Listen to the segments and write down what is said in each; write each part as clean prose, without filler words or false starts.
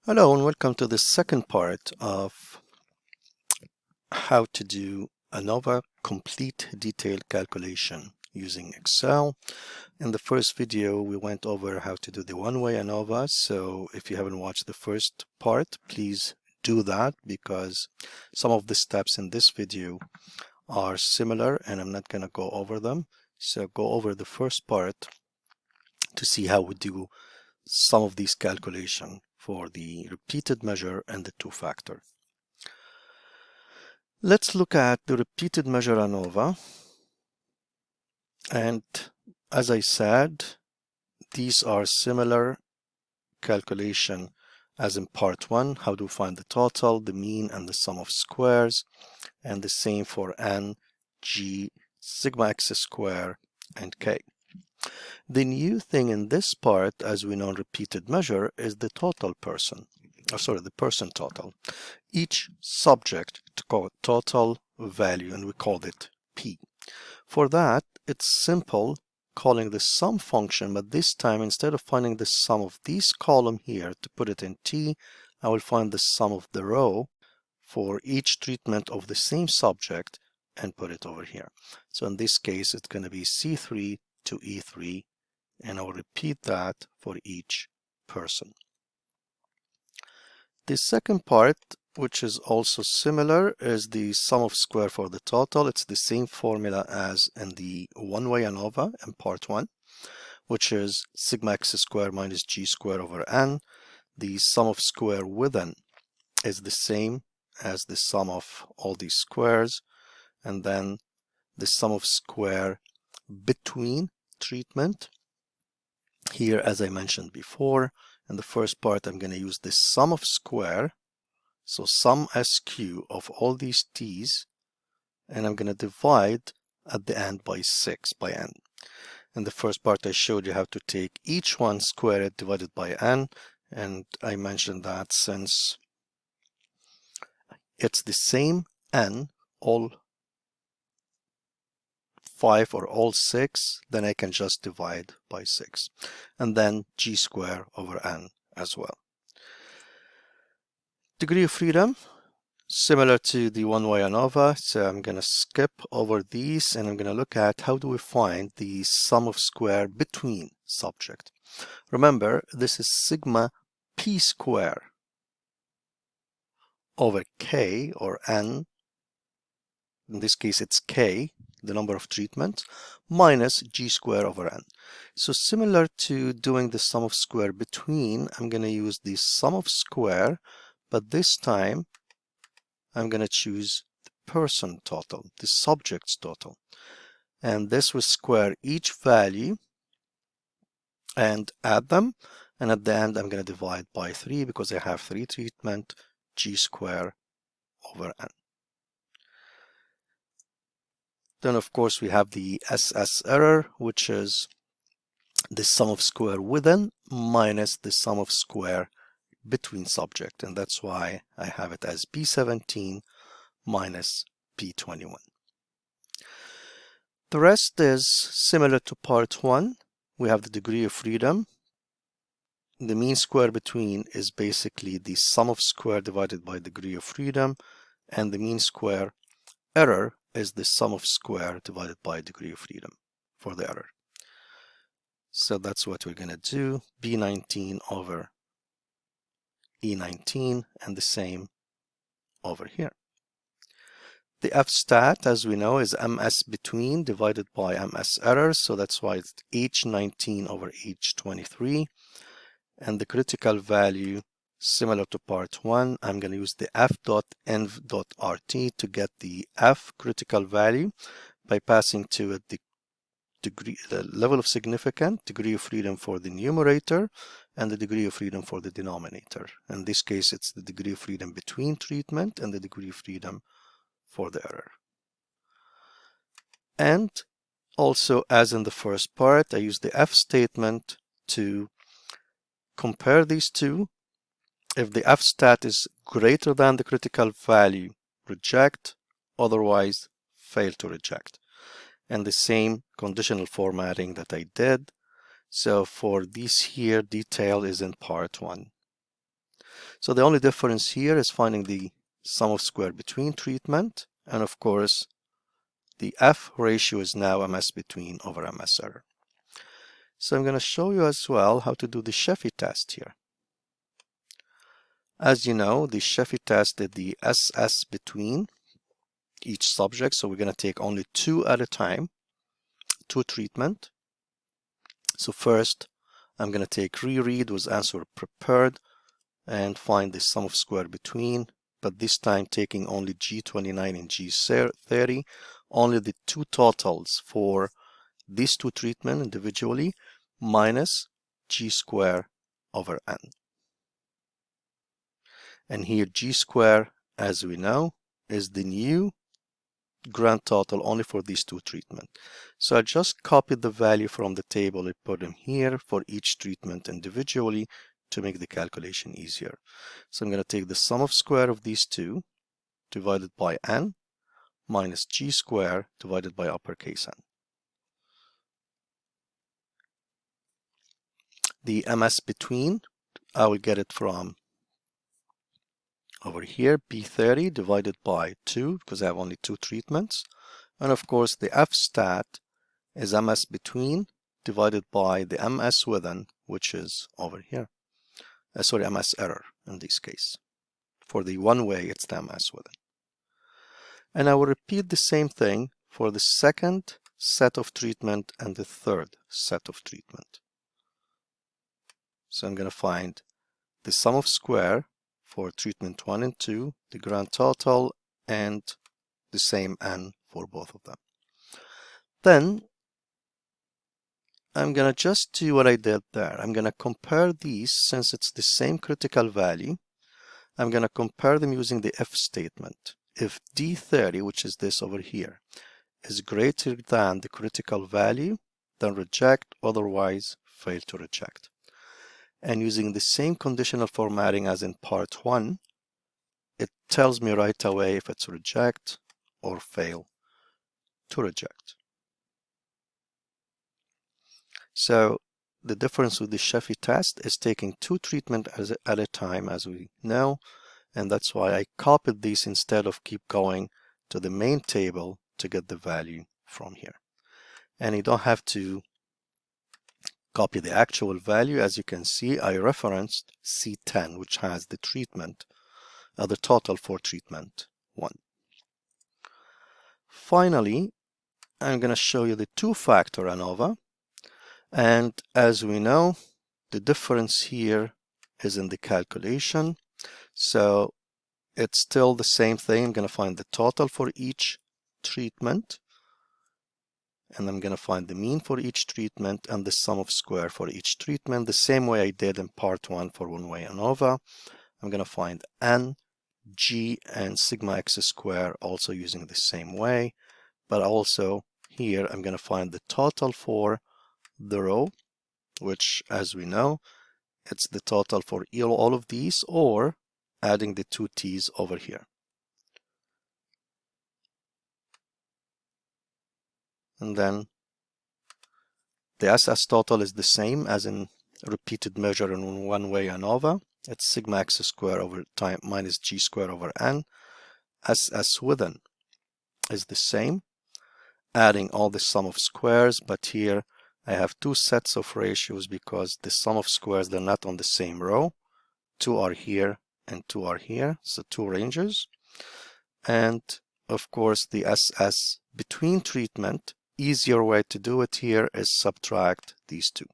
Hello and welcome to the second part of how to do ANOVA complete detailed calculation using Excel. In the first video we went over how to do the one-way ANOVA, so if you haven't watched the first part, please do that because some of the steps in this video are similar and I'm not going to go over them. So go over the first part to see how we do some of these calculations for the repeated measure and the two-factor. Let's look at the repeated measure ANOVA. And as I said, these are similar calculation as in part 1. How do we find the total, the mean, and the sum of squares? And the same for n, g, sigma x square, and k. The new thing in this part, as we know in repeated measure, is the total person. The person total. Each subject to call total value, and we called it P. For that, it's simple calling the sum function, but this time instead of finding the sum of this column here to put it in T, I will find the sum of the row for each treatment of the same subject and put it over here. So in this case, it's going to be C3 to E3, and I'll repeat that for each person. The second part, which is also similar, is the sum of square for the total. It's the same formula as in the one-way ANOVA in part 1, which is sigma x square minus g square over n. The sum of square within is the same as the sum of all these squares, and then the sum of square between treatment. Here, as I mentioned before, in the first part, I'm going to use the sum of square, so sum SQ of all these t's, and I'm going to divide at the end by 6 by n. In the first part, I showed you how to take each one, square it, divided by n, and I mentioned that since it's the same n, all 5 or all 6, then I can just divide by 6, and then g square over n as well. Degree of freedom, similar to the one-way ANOVA, so I'm going to skip over these and I'm going to look at how do we find the sum of square between subject. Remember, this is sigma p square over k or n. In this case, it's k, the number of treatments, minus g square over n. So similar to doing the sum of square between, I'm going to use the sum of square, but this time I'm going to choose the person total, the subject's total. And this will square each value and add them. And at the end, I'm going to divide by 3 because I have 3 treatment, g square over n. Then, of course, we have the SS error, which is the sum of square within minus the sum of square between subject. And that's why I have it as P17 minus P21. The rest is similar to part 1. We have the degree of freedom. The mean square between is basically the sum of square divided by degree of freedom, and the mean square error is the sum of square divided by degree of freedom for the error. So that's what we're going to do, B19 over E19, and the same over here. The F stat, as we know, is MS between divided by MS error, so that's why it's H19 over H23. And the critical value, similar to part 1, I'm going to use the f.env.rt to get the F critical value by passing to it the level of significance, degree of freedom for the numerator, and the degree of freedom for the denominator. In this case, it's the degree of freedom between treatment and the degree of freedom for the error. And also, as in the first part, I use the F statement to compare these two. If the F stat is greater than the critical value, reject, otherwise fail to reject. And the same conditional formatting that I did. So for this here, detail is in part 1. So the only difference here is finding the sum of square between treatment, and of course the F ratio is now MS between over MS error. So I'm going to show you as well how to do the Chevy test here. As you know, the Chevy test did the SS between each subject, so we're going to take only 2 at a time, 2 treatment. So first I'm going to take reread with answer prepared and find the sum of square between, but this time taking only G29 and G30, only the 2 totals for these 2 treatments individually minus G square over N. And here G square, as we know, is the new grand total only for these 2 treatments. So I just copied the value from the table and put them here for each treatment individually to make the calculation easier. So I'm going to take the sum of square of these 2 divided by N minus G square divided by uppercase N. The MS between, I will get it from over here, B30 divided by 2, because I have only 2 treatments. And of course, the F stat is MS between divided by the MS within, which is over here. Sorry, MS error in this case. For the one way, it's the MS within. And I will repeat the same thing for the second set of treatment and the third set of treatment. So I'm going to find the sum of square for treatment 1 and 2, the grand total, and the same N for both of them. Then I'm going to just do what I did there. I'm going to compare these, since it's the same critical value. I'm going to compare them using the if statement. If D30, which is this over here, is greater than the critical value, then reject, otherwise fail to reject. And using the same conditional formatting as in part 1, it tells me right away if it's reject or fail to reject. So the difference with the Chevy test is taking 2 treatments at a time, as we know, and that's why I copied these instead of keep going to the main table to get the value from here. And you don't have to copy the actual value. As you can see, I referenced C10, which has the treatment, the total for treatment 1. Finally, I'm going to show you the 2-factor ANOVA. And as we know, the difference here is in the calculation. So it's still the same thing. I'm going to find the total for each treatment. And I'm going to find the mean for each treatment and the sum of square for each treatment, the same way I did in part 1 for one-way ANOVA. I'm going to find N, G, and sigma x square also using the same way. But also here I'm going to find the total for the row, which, as we know, it's the total for all of these, or adding the 2 t's over here. And then the SS total is the same as in repeated measure in one-way ANOVA. It's sigma x square over time minus G square over N. SS within is the same, adding all the sum of squares, but here I have 2 sets of ratios because the sum of squares, they're not on the same row. 2 are here and 2 are here, so 2 ranges. And of course the SS between treatment, easier way to do it here is subtract these 2.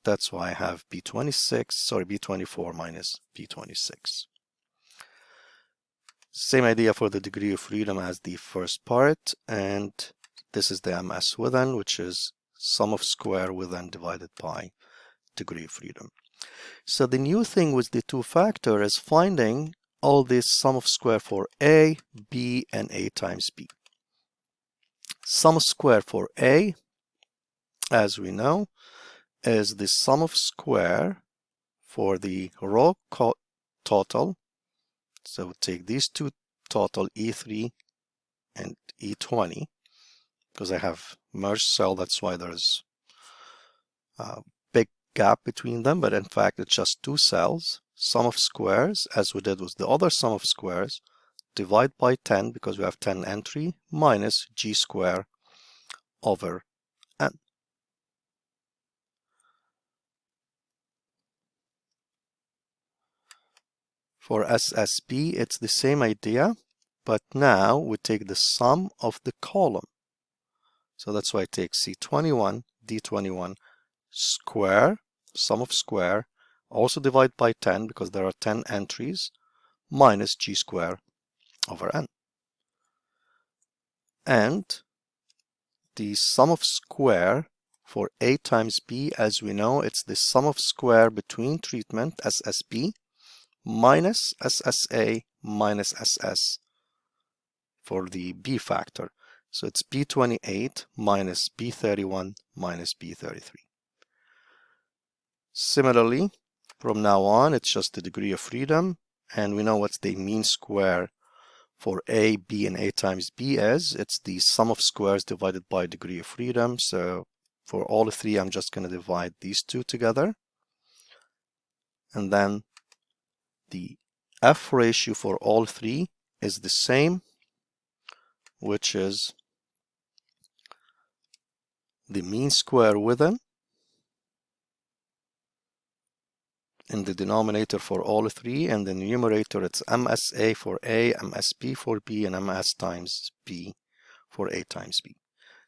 That's why I have B24 minus B26. Same idea for the degree of freedom as the first part, and this is the MS within, which is sum of square within divided by degree of freedom. So the new thing with the 2-factor is finding all this sum of square for A, B, and A times B. Sum of square for A, as we know, is the sum of square for the row total. So we'll take these 2 total, E3 and E20, because I have merged cell, that's why there's a big gap between them, but in fact it's just 2 cells. sum of squares, as we did with the other sum of squares, divide by 10 because we have 10 entry, minus g square over n. For SSB, it's the same idea, but now we take the sum of the column. So that's why I take C21, D21 square, sum of square, also divide by 10 because there are 10 entries, minus g square over n. And the sum of square for A times B, as we know, it's the sum of square between treatment, SSB, minus SSA minus SS for the B factor. So it's B28 minus B31 minus B33. Similarly, from now on, it's just the degree of freedom, and we know what's the mean square for A, B, and A times B is. It's the sum of squares divided by degree of freedom. So for all three, I'm just going to divide these two together. And then the F ratio for all three is the same, which is the mean square within in the denominator for all three, and the numerator it's MSA for A, MSB for B, and MS times B for A times B.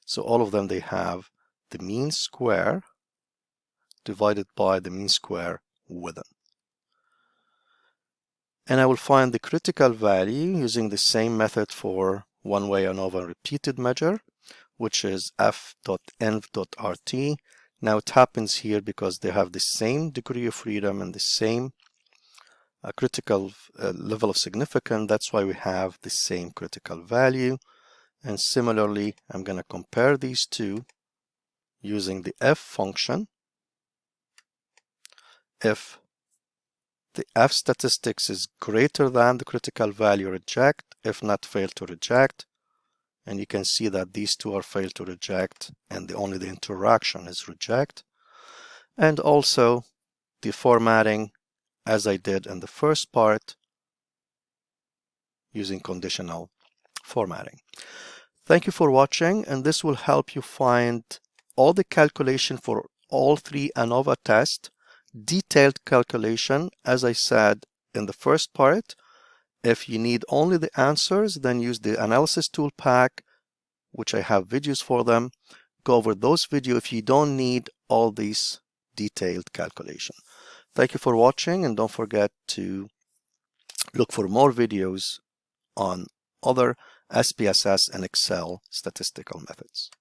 So all of them, they have the mean square divided by the mean square within. And I will find the critical value using the same method for one-way ANOVA repeated measure, which is f.env.rt. Now it happens here because they have the same degree of freedom and the same critical level of significance. That's why we have the same critical value. And similarly, I'm going to compare these two using the f function. If the f statistics is greater than the critical value, reject. If not, fail to reject. And you can see that these two are failed to reject, and only the interaction is reject. And also the formatting, as I did in the first part, using conditional formatting. Thank you for watching, and this will help you find all the calculation for all three ANOVA tests, detailed calculation, as I said in the first part. If you need only the answers, then use the analysis tool pack, which I have videos for them. Go over those videos if you don't need all these detailed calculation. Thank you for watching, and don't forget to look for more videos on other SPSS and Excel statistical methods.